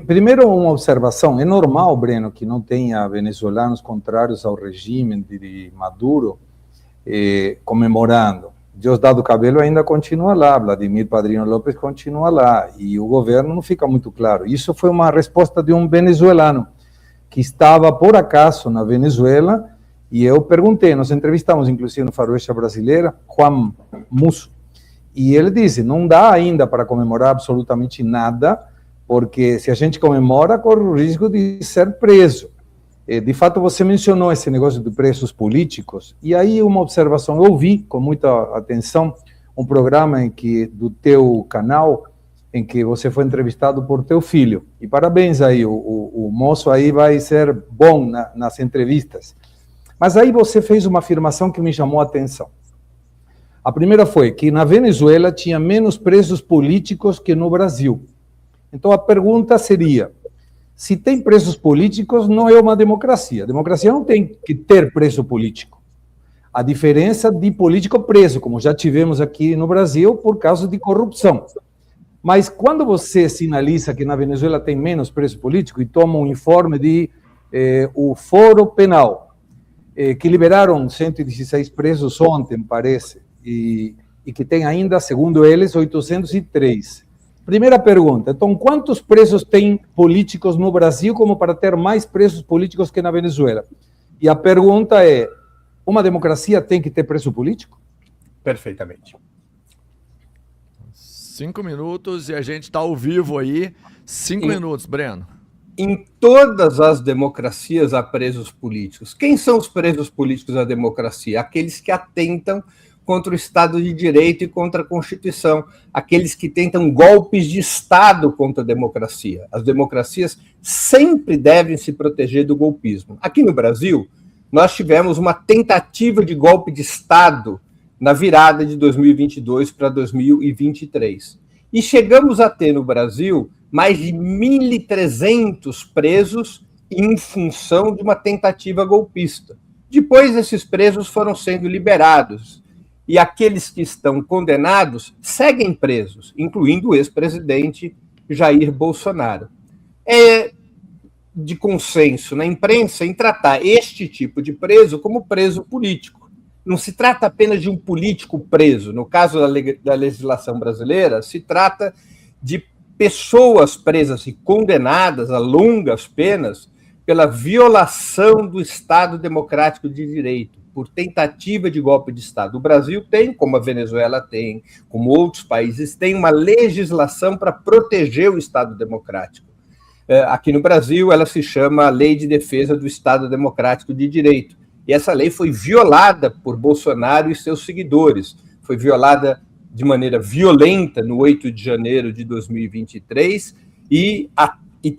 Primeiro, uma observação. É normal, Breno, que não tenha venezuelanos contrários ao regime de Maduro comemorando. Diosdado Cabello ainda continua lá, Vladimir Padrino López continua lá, e o governo não fica muito claro. Isso foi uma resposta de um venezuelano que estava, por acaso, na Venezuela, e eu perguntei, nós entrevistamos, inclusive, no Faroeste Brasileira, Juan Musso, e ele disse, não dá ainda para comemorar absolutamente nada, porque se a gente comemora, corre o risco de ser preso. De fato, você mencionou esse negócio de presos políticos, e aí uma observação, eu vi com muita atenção um programa do teu canal, em que você foi entrevistado por teu filho, e parabéns aí, o moço aí vai ser bom nas entrevistas. Mas aí você fez uma afirmação que me chamou a atenção. A primeira foi que na Venezuela tinha menos presos políticos que no Brasil. Então a pergunta seria, se tem presos políticos, não é uma democracia. A democracia não tem que ter preso político. A diferença de político preso, como já tivemos aqui no Brasil, por causa de corrupção. Mas quando você sinaliza que na Venezuela tem menos preso político e toma um informe o Foro Penal, que liberaram 116 presos ontem, parece, e que tem ainda, segundo eles, 803. Primeira pergunta, então, quantos presos tem políticos no Brasil como para ter mais presos políticos que na Venezuela? E a pergunta é, uma democracia tem que ter preso político? Perfeitamente. 5 minutos e a gente está ao vivo aí. 5 minutos, Breno. Em todas as democracias há presos políticos. Quem são os presos políticos da democracia? Aqueles que atentam contra o Estado de Direito e contra a Constituição, aqueles que tentam golpes de Estado contra a democracia. As democracias sempre devem se proteger do golpismo. Aqui no Brasil, nós tivemos uma tentativa de golpe de Estado na virada de 2022 para 2023. E chegamos a ter no Brasil mais de 1.300 presos em função de uma tentativa golpista. Depois, esses presos foram sendo liberados. E aqueles que estão condenados seguem presos, incluindo o ex-presidente Jair Bolsonaro. É de consenso na imprensa em tratar este tipo de preso como preso político. Não se trata apenas de um político preso. No caso da legislação brasileira, se trata de pessoas presas e condenadas a longas penas pela violação do Estado Democrático de Direito, por tentativa de golpe de Estado. O Brasil tem, como a Venezuela tem, como outros países têm, uma legislação para proteger o Estado Democrático. Aqui no Brasil, ela se chama Lei de Defesa do Estado Democrático de Direito. E essa lei foi violada por Bolsonaro e seus seguidores. Foi violada de maneira violenta no 8 de janeiro de 2023 e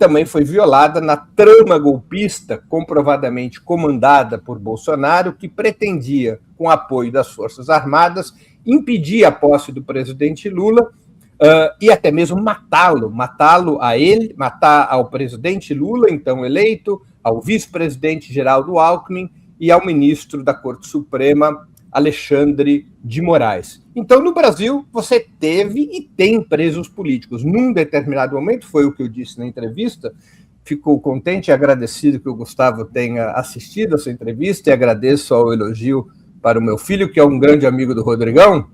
também foi violada na trama golpista comprovadamente comandada por Bolsonaro, que pretendia, com apoio das Forças Armadas, impedir a posse do presidente Lula e até mesmo matá-lo a ele, matar ao presidente Lula, então eleito, ao vice-presidente Geraldo Alckmin e ao ministro da Corte Suprema, Alexandre de Moraes. Então, no Brasil, você teve e tem presos políticos. Num determinado momento, foi o que eu disse na entrevista, fico contente e agradecido que o Gustavo tenha assistido essa entrevista e agradeço ao elogio para o meu filho, que é um grande amigo do Rodrigão.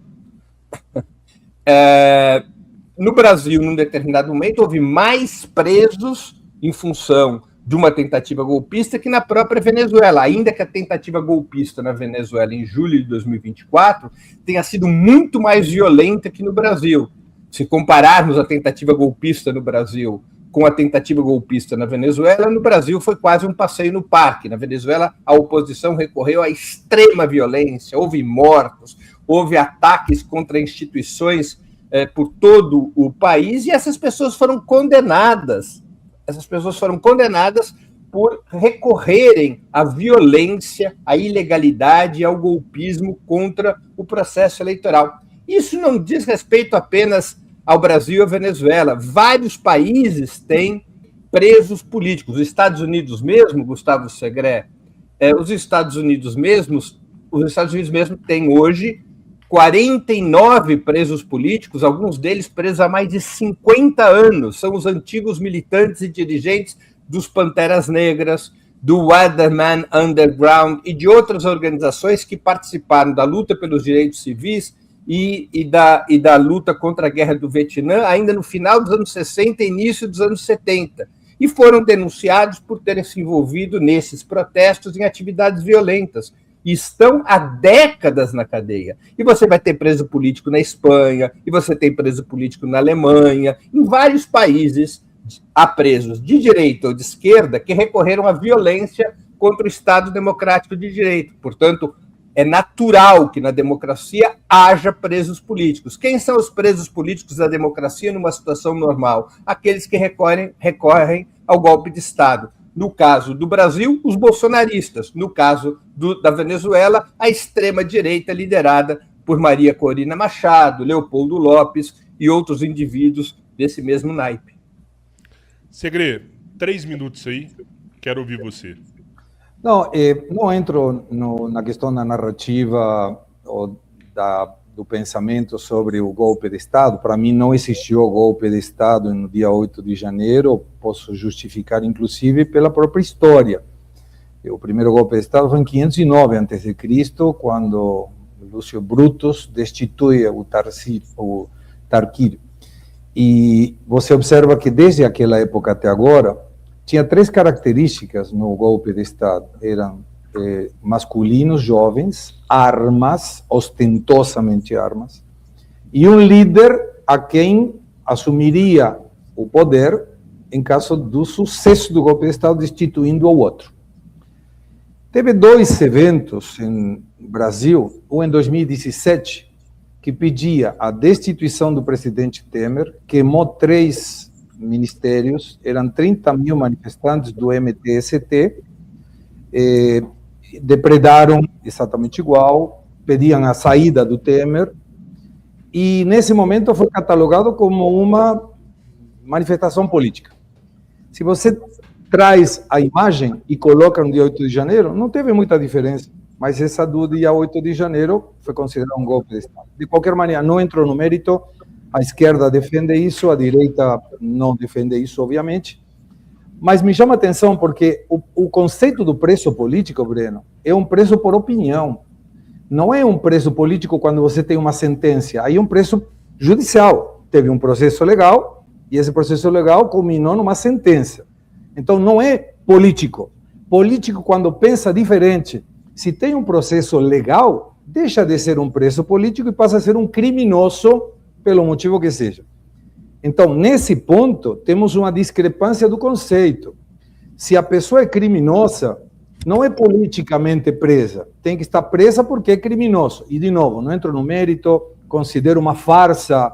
No Brasil, num determinado momento, houve mais presos em função de uma tentativa golpista que na própria Venezuela, ainda que a tentativa golpista na Venezuela em julho de 2024 tenha sido muito mais violenta que no Brasil. Se compararmos a tentativa golpista no Brasil com a tentativa golpista na Venezuela, no Brasil foi quase um passeio no parque. Na Venezuela, a oposição recorreu à extrema violência, houve mortos, houve ataques contra instituições por todo o país e essas pessoas foram condenadas. Essas pessoas foram condenadas por recorrerem à violência, à ilegalidade e ao golpismo contra o processo eleitoral. Isso não diz respeito apenas ao Brasil e à Venezuela. Vários países têm presos políticos. Os Estados Unidos mesmo, Gustavo Segré, os Estados Unidos mesmo têm hoje 49 presos políticos, alguns deles presos há mais de 50 anos. São os antigos militantes e dirigentes dos Panteras Negras, do Weatherman Underground e de outras organizações que participaram da luta pelos direitos civis e da luta contra a Guerra do Vietnã, ainda no final dos anos 60 e início dos anos 70, e foram denunciados por terem se envolvido nesses protestos em atividades violentas, e estão há décadas na cadeia. E você vai ter preso político na Espanha, e você tem preso político na Alemanha, em vários países há presos de direita ou de esquerda que recorreram à violência contra o Estado Democrático de Direito. Portanto, é natural que na democracia haja presos políticos. Quem são os presos políticos da democracia numa situação normal? Aqueles que recorrem ao golpe de Estado. No caso do Brasil, os bolsonaristas. No caso da Venezuela, a extrema-direita liderada por Maria Corina Machado, Leopoldo Lopes e outros indivíduos desse mesmo naipe. Segre, 3 minutos aí, quero ouvir você. Não entro na questão da narrativa ou do pensamento sobre o golpe de Estado. Para mim, não existiu golpe de Estado no dia 8 de janeiro. Posso justificar, inclusive, pela própria história. O primeiro golpe de Estado foi em 509 a.C., quando Lúcio Brutus destitui o Tarquírio. E você observa que, desde aquela época até agora, tinha 3 características no golpe de Estado. Eram masculinos jovens, armas, ostentosamente armas, e um líder a quem assumiria o poder em caso do sucesso do golpe de Estado, destituindo o outro. Teve 2 eventos no Brasil, um em 2017, que pedia a destituição do presidente Temer, queimou 3 ministérios, eram 30 mil manifestantes do MTST, depredaram exatamente igual, pediam a saída do Temer, e nesse momento foi catalogado como uma manifestação política. Se você traz a imagem e coloca no dia 8 de janeiro, não teve muita diferença, mas essa do dia 8 de janeiro foi considerada um golpe de Estado. De qualquer maneira, não entrou no mérito, a esquerda defende isso, a direita não defende isso, obviamente, mas me chama a atenção porque o conceito do preso político, Breno, é um preso por opinião. Não é um preso político quando você tem uma sentença. Aí é um preso judicial. Teve um processo legal e esse processo legal culminou numa sentença. Então não é político. Político, quando pensa diferente, se tem um processo legal, deixa de ser um preso político e passa a ser um criminoso pelo motivo que seja. Então, nesse ponto, temos uma discrepância do conceito. Se a pessoa é criminosa, não é politicamente presa. Tem que estar presa porque é criminoso. E, de novo, não entro no mérito, considero uma farsa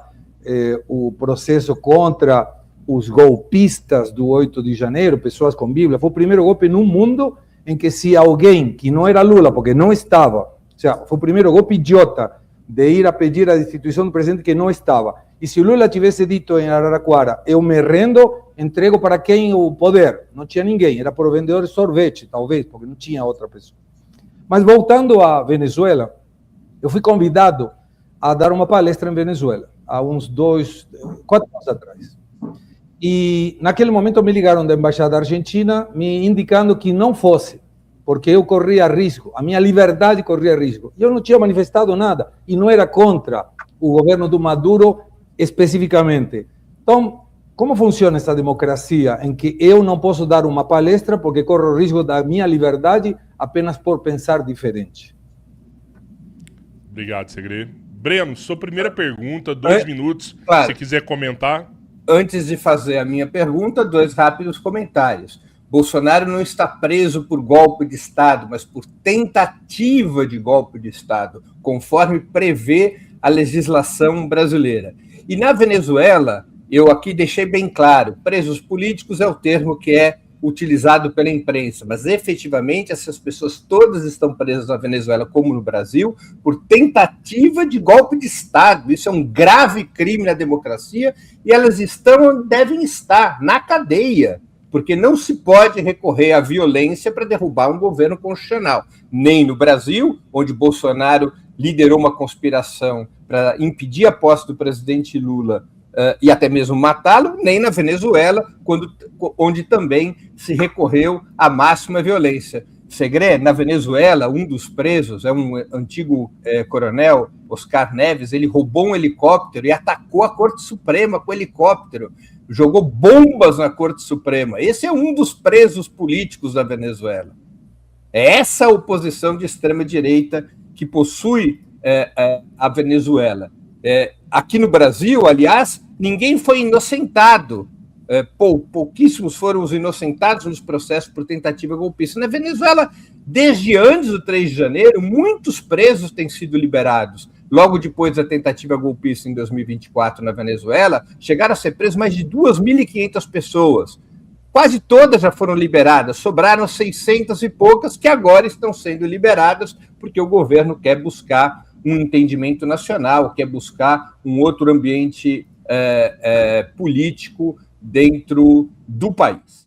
o processo contra os golpistas do 8 de janeiro, pessoas com Bíblia. Foi o primeiro golpe no mundo em que, se alguém que não era Lula, porque não estava, ou seja, foi o primeiro golpe idiota de ir a pedir a destituição do presidente que não estava. E se o Lula tivesse dito em Araraquara, eu me rendo, entrego para quem o poder? Não tinha ninguém, era por vendedor de sorvete, talvez, porque não tinha outra pessoa. Mas voltando à Venezuela, eu fui convidado a dar uma palestra em Venezuela, há uns 4 anos atrás. E naquele momento me ligaram da Embaixada Argentina, me indicando que não fosse, porque eu corria risco, a minha liberdade corria risco. Eu não tinha manifestado nada, e não era contra o governo do Maduro especificamente. Então, como funciona essa democracia em que eu não posso dar uma palestra porque corro o risco da minha liberdade apenas por pensar diferente? Obrigado, Segre. Breno, sua primeira pergunta, 2 minutos, claro. Se quiser comentar. Antes de fazer a minha pergunta, 2 rápidos comentários. Bolsonaro não está preso por golpe de Estado, mas por tentativa de golpe de Estado, conforme prevê a legislação brasileira. E na Venezuela, eu aqui deixei bem claro, presos políticos é o termo que é utilizado pela imprensa, mas efetivamente essas pessoas todas estão presas na Venezuela, como no Brasil, por tentativa de golpe de Estado. Isso é um grave crime na democracia e elas devem estar na cadeia, porque não se pode recorrer à violência para derrubar um governo constitucional. Nem no Brasil, onde Bolsonaro liderou uma conspiração para impedir a posse do presidente Lula e até mesmo matá-lo, nem na Venezuela, onde também se recorreu à máxima violência. Segre, na Venezuela, um dos presos é um antigo coronel, Oscar Neves. Ele roubou um helicóptero e atacou a Corte Suprema com o helicóptero, jogou bombas na Corte Suprema. Esse é um dos presos políticos da Venezuela. É essa oposição de extrema-direita que possui a Venezuela. Aqui no Brasil, aliás, ninguém foi inocentado. Pouquíssimos foram os inocentados nos processos por tentativa golpista. Na Venezuela, desde antes do 3 de janeiro, muitos presos têm sido liberados. Logo depois da tentativa golpista em 2024 na Venezuela, chegaram a ser presos mais de 2.500 pessoas. Quase todas já foram liberadas, sobraram 600 e poucas que agora estão sendo liberadas porque o governo quer buscar um entendimento nacional, quer buscar um outro ambiente político dentro do país.